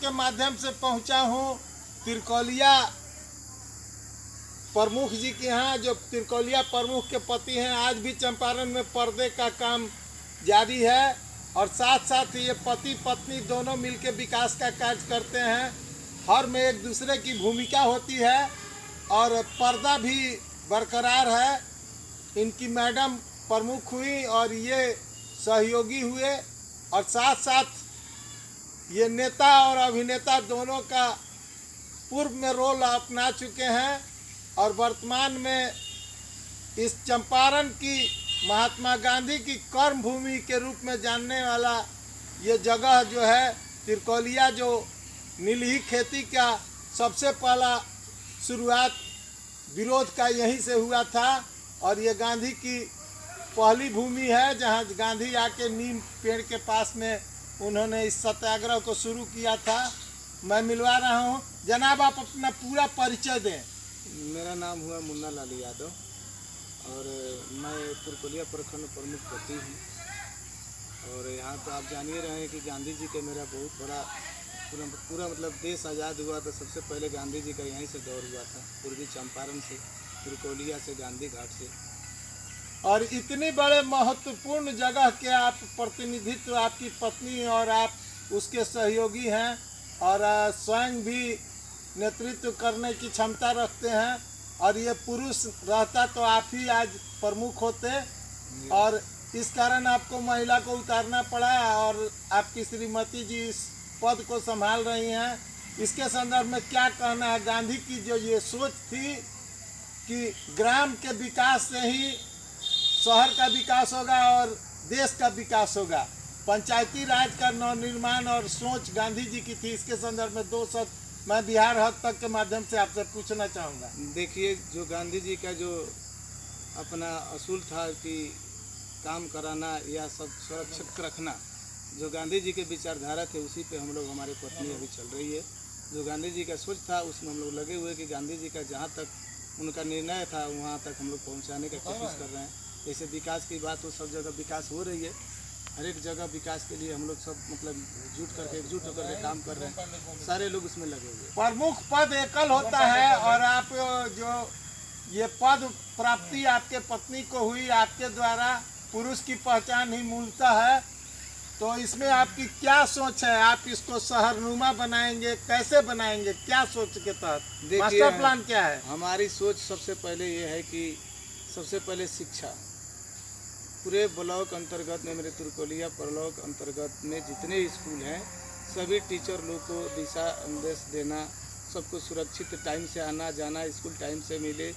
के माध्यम से पहुंचा हूं तिरकोलिया प्रमुख जी के यहाँ, जो तिरकोलिया प्रमुख के पति हैं। आज भी चंपारण में पर्दे का काम जारी है और साथ साथ ये पति पत्नी दोनों मिलकर विकास का कार्य करते हैं। हर में एक दूसरे की भूमिका होती है और पर्दा भी बरकरार है। इनकी मैडम प्रमुख हुई और ये सहयोगी हुए और साथ साथ ये नेता और अभिनेता दोनों का पूर्व में रोल अपना चुके हैं और वर्तमान में इस चंपारण की महात्मा गांधी की कर्म भूमि के रूप में जानने वाला ये जगह जो है तिरकोलिया, जो नीलही खेती का सबसे पहला शुरुआत विरोध का यहीं से हुआ था और ये गांधी की पहली भूमि है जहां गांधी आके नीम पेड़ के पास में उन्होंने इस सत्याग्रह को शुरू किया था। मैं मिलवा रहा हूं। जनाब, आप अपना पूरा परिचय दें। मेरा नाम हुआ मुन्ना लाल यादव और मैं तिरकोलिया प्रखंड प्रमुख पति हूँ। और यहाँ तो आप जान ही रहे हैं कि गांधी जी का मेरा बहुत बड़ा पूरा मतलब देश आज़ाद हुआ तो सबसे पहले गांधी जी का यहीं से दौर हुआ था, पूर्वी चंपारण से, तिरकोलिया से, गांधी घाट से। और इतनी बड़े महत्वपूर्ण जगह के आप प्रतिनिधित्व, आपकी पत्नी और आप उसके सहयोगी हैं और स्वयं भी नेतृत्व करने की क्षमता रखते हैं। और ये पुरुष रहता तो आप ही आज प्रमुख होते और इस कारण आपको महिला को उतारना पड़ा और आपकी श्रीमती जी इस पद को संभाल रही हैं। इसके संदर्भ में क्या कहना है? गांधी की जो ये सोच थी कि ग्राम के विकास से ही शहर का विकास होगा और देश का विकास होगा, पंचायती राज का नवनिर्माण और सोच गांधी जी की थी। इसके संदर्भ में दो शब्द मैं बिहार हक तक के माध्यम से आपसे पूछना चाहूँगा। देखिए, जो गांधी जी का जो अपना असूल था कि काम कराना या सब सुरक्षित रखना, जो गांधी जी के विचारधारा थे उसी पे हम लोग, हमारी पत्नी अभी चल रही है। जो गांधी जी का सोच था उसमें हम लोग लगे हुए कि गांधी जी का जहाँ तक उनका निर्णय था वहाँ तक हम लोग पहुँचाने की कोशिश कर रहे हैं। जैसे विकास की बात हो, सब जगह विकास हो रही है, हर एक जगह विकास के लिए हम लोग सब मतलब एकजुट होकर के काम कर रहे हैं, सारे लोग उसमें लगे हुए। प्रमुख पद एकल होता है और आप जो ये पद प्राप्ति आपके पत्नी को हुई, आपके द्वारा, पुरुष की पहचान ही मूलतः है। तो इसमें आपकी क्या सोच है? आप इसको शहरनुमा बनाएंगे, कैसे बनाएंगे, क्या सोच के तहत, मास्टर प्लान क्या है? हमारी सोच सबसे पहले ये है कि सबसे पहले शिक्षा, पूरे ब्लॉक अंतर्गत में, मेरे तिरकोलिया ब्लॉक अंतर्गत में जितने स्कूल हैं सभी टीचर लोग को दिशा निर्देश देना, सबको सुरक्षित टाइम से आना जाना, स्कूल टाइम से मिले,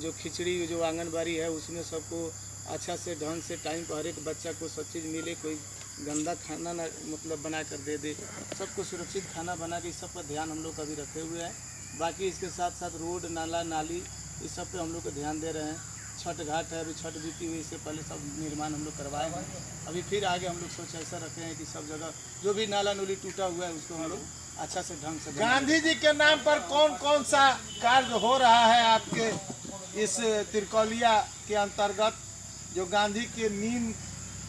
जो खिचड़ी जो आंगनबाड़ी है उसमें सबको अच्छा से ढंग से टाइम पर हर एक बच्चा को सब चीज़ मिले, कोई गंदा खाना ना मतलब बना कर दे दे, सबको सुरक्षित खाना बना के, इस सब पर ध्यान हम लोग अभी रखे हुए हैं। बाकी इसके साथ साथ रोड नाला नाली इस सब पे हम लोग को ध्यान दे रहे हैं। छठ घाट है, अभी छठ बीती हुई, इससे पहले सब निर्माण हम लोग करवाए हैं। अभी फिर आगे हम लोग सोच ऐसा रखे हैं कि सब जगह जो भी नाला नूली टूटा हुआ है उसको हम लोग अच्छा से ढंग से। गांधी जी के नाम पर कौन कौन सा कार्य हो रहा है आपके इस तिरकोलिया के अंतर्गत, जो गांधी के नीम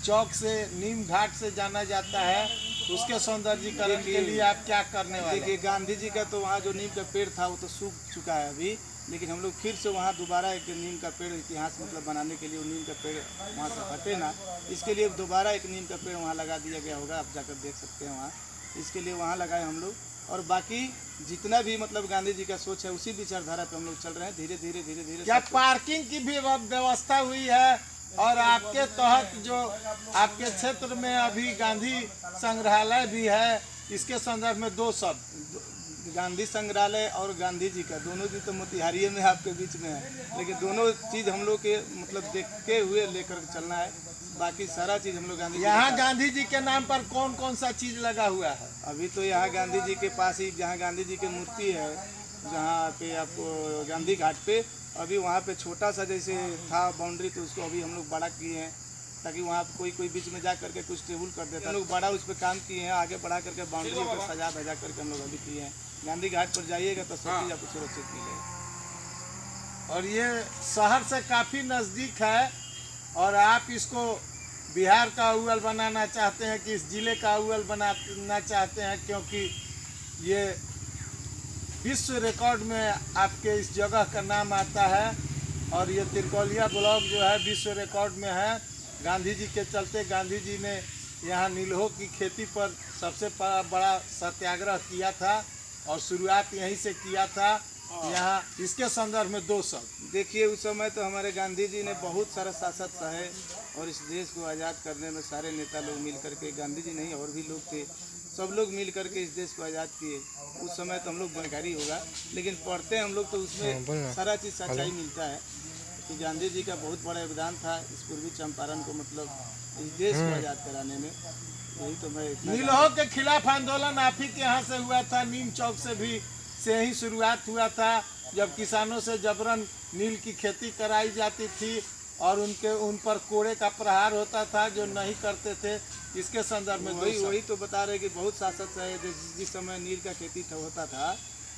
चौक से, नीम घाट से जाना जाता है, उसके सौंदर्यीकरण के लिए आप क्या करने वाले? देखिए, गांधी जी का तो वहाँ जो नीम का पेड़ था वो तो सूख चुका है अभी, लेकिन हम लोग फिर से वहाँ दोबारा एक नीम का पेड़ इतिहास मतलब बनाने के लिए, वो नीम का पेड़ वहाँ से हटे ना, इसके लिए दोबारा एक नीम का पेड़ वहाँ लगा दिया गया होगा, आप जाकर देख सकते हैं वहाँ। इसके लिए वहाँ लगाए हम लोग। और बाकी जितना भी मतलब गांधी जी का सोच है उसी विचारधारा पे हम लोग चल रहे हैं, धीरे धीरे। क्या पार्किंग की भी व्यवस्था हुई है? और आपके तहत जो आपके क्षेत्र में अभी गांधी संग्रहालय भी है, इसके संदर्भ में दो शब्द। गांधी संग्रहालय और गांधी जी का दोनों जी तो मोतिहारी में आपके बीच में है, लेकिन दोनों चीज़ हम लोग के मतलब देखते हुए लेकर चलना है। बाकी सारा चीज़ हम लोग गांधी यहाँ गांधी जी के नाम पर कौन कौन सा चीज़ लगा हुआ है? अभी तो यहाँ गांधी जी के पास ही जहाँ गांधी जी की मूर्ति है, जहाँ पे आपको गांधी घाट पे, अभी वहाँ पे छोटा सा जैसे था बाउंड्री, तो उसको अभी हम लोग बड़ा किए हैं ताकि वहाँ पे कोई बीच में जा करके कुछ टेबल कर देता है। हम लोग बड़ा उस पर काम किए हैं, आगे बढ़ा करके बाउंड्री पर सजा धजा करके हम लोग अभी किए हैं। गांधी घाट पर जाइएगा तो सब चीज़ आपको सुरक्षित मिलेगा। और ये शहर से काफ़ी नज़दीक है और आप इसको बिहार का अव्वल बनाना चाहते हैं कि इस ज़िले का अव्वल बनाना चाहते हैं, क्योंकि ये विश्व रिकॉर्ड में आपके इस जगह का नाम आता है। और ये तिरकोलिया ब्लॉक जो है विश्व रिकॉर्ड में है। गांधी जी के चलते गांधी जी ने यहाँ नीलों की खेती पर सबसे बड़ा सत्याग्रह किया था और शुरुआत यहीं से किया था। यहाँ इसके संदर्भ में 2 शब्द देखिए, उस समय तो हमारे गांधी जी ने बहुत सारा शासक सहे और इस देश को आज़ाद करने में सारे नेता लोग मिल करके, गांधी जी नहीं और भी लोग थे, सब लोग मिल करके इस देश को आज़ाद किए। उस समय तो हम लोग बनकारी होगा, लेकिन पढ़ते हैं हम लोग तो उसमें सारा चीज़ सच्चाई मिलता है कि गांधी जी का बहुत बड़ा योगदान था इस पूर्वी चंपारण को, मतलब इस देश को आज़ाद कराने में। यही तो मैं नीलों के खिलाफ आंदोलन आप ही के यहाँ से हुआ था। नीम चौक से ही शुरुआत हुआ था, जब किसानों से जबरन नील की खेती कराई जाती थी और उन पर कोड़े का प्रहार होता था जो नहीं करते थे। इसके संदर्भ में वही तो बता रहे कि बहुत शासक रहे थे। जिस समय नील का खेती होता था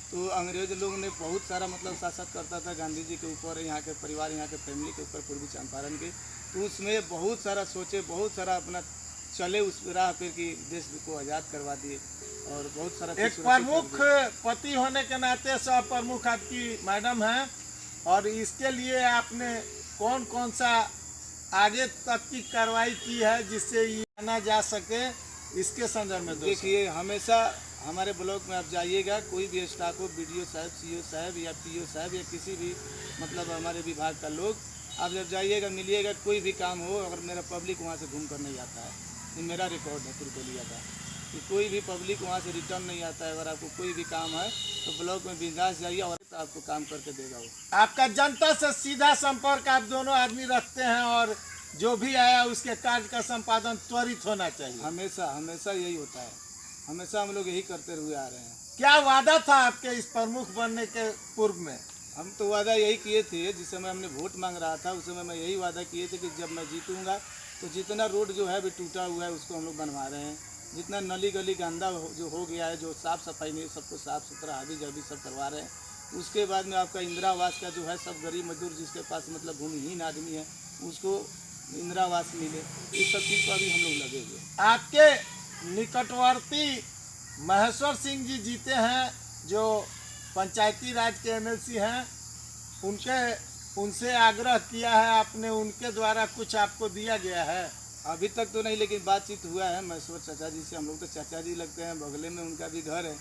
तो अंग्रेज लोग ने बहुत सारा मतलब शासक करता था गांधी जी के ऊपर, यहाँ के परिवार, यहाँ के फैमिली के ऊपर, पूर्वी चंपारण के। तो उसमें बहुत सारा सोचे, बहुत सारा अपना चले उस राह पे कि देश को आज़ाद करवा दिए और बहुत सारा एक प्रमुख पति होने के नाते सह प्रमुख आपकी मैडम हैं और इसके लिए आपने कौन कौन सा आगे तक की कार्रवाई की है जिससे ये आना जा सके, इसके संदर्भ में देखिए, हमेशा हमारे ब्लॉक में आप जाइएगा, कोई भी स्टाफ हो, BDO साहब, CO साहब या PO साहब या किसी भी मतलब हमारे विभाग का लोग, आप जब जाइएगा मिलिएगा, कोई भी काम हो, अगर मेरा पब्लिक वहाँ से घूम कर नहीं आता है, ये मेरा रिकॉर्ड है तिरकोलिया का, कि कोई भी पब्लिक वहाँ से रिटर्न नहीं आता है। अगर आपको कोई भी काम है तो ब्लॉक में बिंदास जाइए और तो आपको काम करके देगा वो। आपका जनता से सीधा संपर्क आप दोनों आदमी रखते हैं और जो भी आया उसके कार्य का संपादन त्वरित होना चाहिए। हमेशा यही होता है, हमेशा हम लोग यही करते हुए आ रहे हैं। क्या वादा था आपके इस प्रमुख बनने के पूर्व में? हम तो वादा यही किए थे, जिस समय हमने वोट मांग रहा था उस समय मैं यही वादा किए थे कि जब मैं जीतूंगा तो जितना रोड जो है भी टूटा हुआ है उसको हम लोग बनवा रहे हैं, जितना नली गली गंदा जो हो गया है, जो साफ़ सफाई नहीं, सबको साफ़ सुथरा हावी जावी सब करवा रहे हैं। उसके बाद में आपका इंदिरा आवास का जो है, सब गरीब मजदूर जिसके पास मतलब भूमिहीन आदमी है उसको इंदिरा आवास मिले, इस सब चीज़ पर भी हम लोग लगे हुए। आपके निकटवर्ती महेश्वर सिंह जी जीते हैं जो पंचायती राज के MLC हैं, उनसे आग्रह किया है आपने, उनके द्वारा कुछ आपको दिया गया है? अभी तक तो नहीं, लेकिन बातचीत हुआ है महेश्वर चाचा जी से। हम लोग तो चाचा जी लगते हैं, बगले में उनका भी घर है,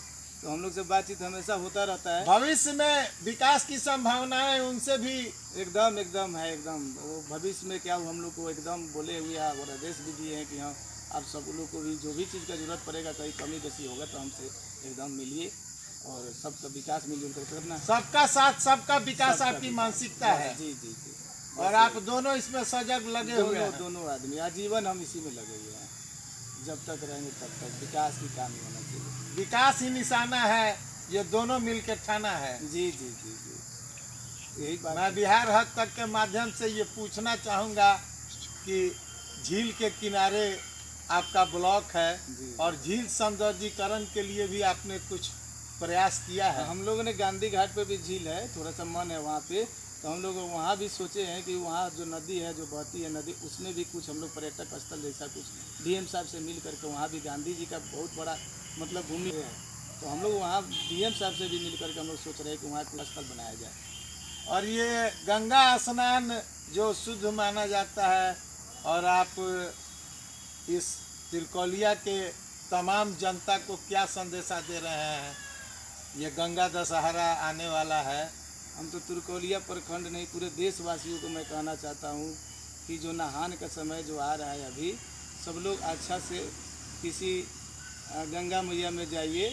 तो हम लोग से बातचीत हमेशा होता रहता है। भविष्य में विकास की संभावनाएं उनसे भी एकदम है, एकदम वो भविष्य में क्या हम लोग को एकदम बोले हुए हैं और आदेश भी दिए हैं कि हाँ आप सब लोग को भी जो भी चीज़ का जरूरत पड़ेगा, कहीं कमी बेसी होगा तो हमसे एकदम मिलिए और सबका विकास मिलजुल कर करना। सबका साथ सबका विकास आपकी मानसिकता है। जी। और आप दोनों इसमें सजग लगे हुए हैं। दोनों आदमी आजीवन हम इसी में लगे हुए हैं, जब तक रहेंगे तब तक विकास की काम होना चाहिए। विकास ही निशाना है, ये दोनों मिलकर ठाना है। जी यही बात। मैं बिहार हद तक के माध्यम से ये पूछना चाहूँगा कि झील के किनारे आपका ब्लॉक है और झील सौंदर्यीकरण के लिए भी आपने कुछ प्रयास किया है? हम लोगों ने गांधी घाट पे भी झील है, थोड़ा सा मन है वहाँ पे, तो हम लोग वहाँ भी सोचे हैं कि वहाँ जो नदी है, जो बहती है नदी, उसमें भी कुछ हम लोग पर्यटक स्थल जैसा कुछ DM साहब से मिल करके, वहाँ भी गांधी जी का बहुत बड़ा मतलब भूमि है, तो हम लोग वहाँ DM साहब से भी मिल करके हम लोग सोच रहे हैं कि वहाँ कुछ स्थल बनाया जाए। और ये गंगा स्नान जो शुद्ध माना जाता है, और आप इस तिरकोलिया के तमाम जनता को क्या संदेशा दे रहे हैं? ये गंगा दशहरा आने वाला है। हम तो तिरकोलिया प्रखंड नहीं, पूरे देशवासियों को मैं कहना चाहता हूँ कि जो नहान का समय जो आ रहा है अभी, सब लोग अच्छा से किसी गंगा मैया में जाइए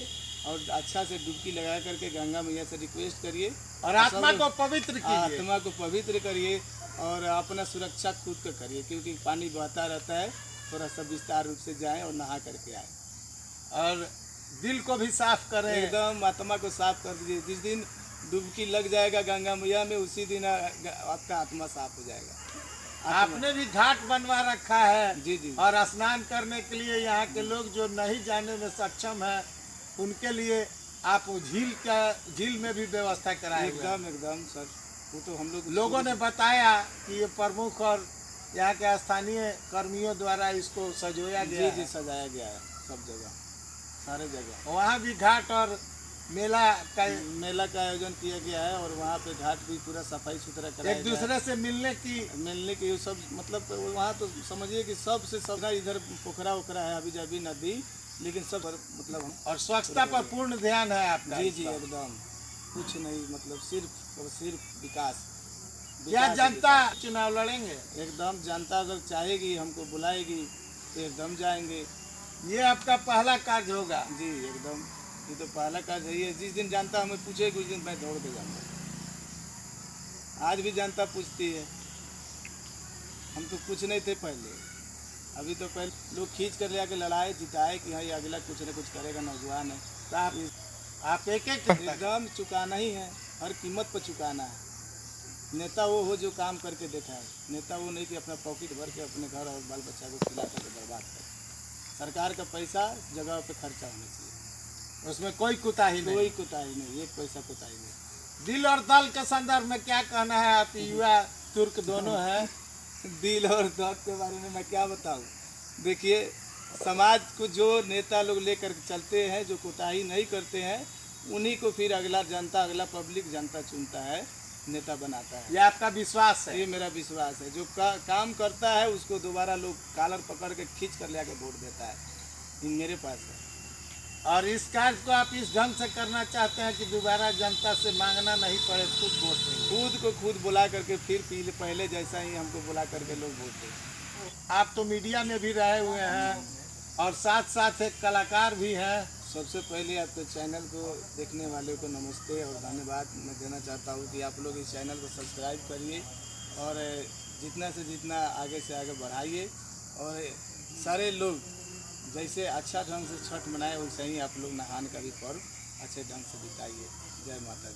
और अच्छा से डुबकी लगा करके गंगा मैया से रिक्वेस्ट करिए और आत्मा को पवित्र कीजिए। आत्मा को पवित्र करिए और अपना सुरक्षा खुद का करिए, क्योंकि पानी बहता रहता है, थोड़ा सा विस्तार रूप से जाएं और नहा करके आए और दिल को भी साफ करें, एकदम आत्मा को साफ कर दीजिए। जिस दिन डुबकी लग जाएगा गंगा मैया में, उसी दिन आपका आत्मा साफ हो जाएगा। आपने भी घाट बनवा रखा है। जी। और स्नान करने के लिए यहाँ के लोग जो नहीं जाने में सक्षम है, उनके लिए आप झील में भी व्यवस्था कराए। एकदम सर, वो तो हम लोगों ने बताया कि ये प्रमुख और यहाँ के स्थानीय कर्मियों द्वारा इसको सजोया गया। जी सजाया गया है सब जगह। सारे जगह वहाँ भी घाट और मेला का मेला का आयोजन किया गया है और वहाँ पे घाट भी पूरा सफाई सुथरा कराया एक गया है। दूसरे से मिलने की मिलने के सब मतलब वहाँ तो समझिए कि सबसे सब इधर पोखरा वोखरा है अभी जभी नदी, लेकिन सब मतलब हम और स्वच्छता पर पूर्ण ध्यान है आपका। जी जी एकदम कुछ नहीं, मतलब सिर्फ और सिर्फ विकास। क्या विकास जनता विकास। चुनाव लड़ेंगे? एकदम जनता अगर चाहेगी हमको बुलाएगी तो एकदम जाएंगे। ये आपका पहला कार्य होगा। जी एकदम, ये तो पहला कार्य है। ये जिस दिन जनता हमें पूछेगी उस दिन मैं दौड़ के जाऊँगा। आज भी जनता पूछती है, हम तो कुछ नहीं थे पहले, अभी तो पहले लोग खींच कर ले आके लड़ाए जिताए कि हाँ ये अगला कुछ न कुछ करेगा, नौजवान है। तो आप एक एक एकदम चुकाना ही है, हर कीमत पर चुकाना है। नेता वो हो जो काम करके देखा है, नेता वो नहीं कि अपना पॉकेट भर के अपने घर और बाल बच्चा को खिला करके बर्बाद करे। सरकार का पैसा जगह पे खर्चा होना चाहिए, उसमें कोई कुताही नहीं। कोई कुताही नहीं, एक पैसा कुताही नहीं। दिल और दल के संदर्भ में क्या कहना है? आप युवा तुर्क दोनों हैं। दिल और दर्द के बारे में मैं क्या बताऊं? देखिए, समाज को जो नेता लोग लेकर चलते हैं, जो कोताही नहीं करते हैं, उन्हीं को फिर अगला जनता, अगला पब्लिक जनता चुनता है, नेता बनाता है। ये आपका विश्वास है? ये मेरा विश्वास है। जो काम करता है उसको दोबारा लोग कालर पकड़ के खींच कर ले आके वोट देता है। ये मेरे पास है। और इस कार्य को आप इस ढंग से करना चाहते हैं कि दोबारा जनता से मांगना नहीं पड़े, खुद वोट देंगे। खुद को खुद बुला करके फिर पहले जैसा ही हमको बुला करके लोग वोट देते। आप तो मीडिया में भी रहे हुए हैं और साथ साथ एक कलाकार भी हैं। सबसे पहले आपके चैनल को देखने वाले को नमस्ते और धन्यवाद मैं देना चाहता हूँ कि आप लोग इस चैनल को सब्सक्राइब करिए और जितना से जितना आगे से आगे बढ़ाइए। और सारे लोग जैसे अच्छा ढंग से छठ मनाए वैसे ही आप लोग नहान का भी पर्व अच्छे ढंग से बिताइए। जय माता दी।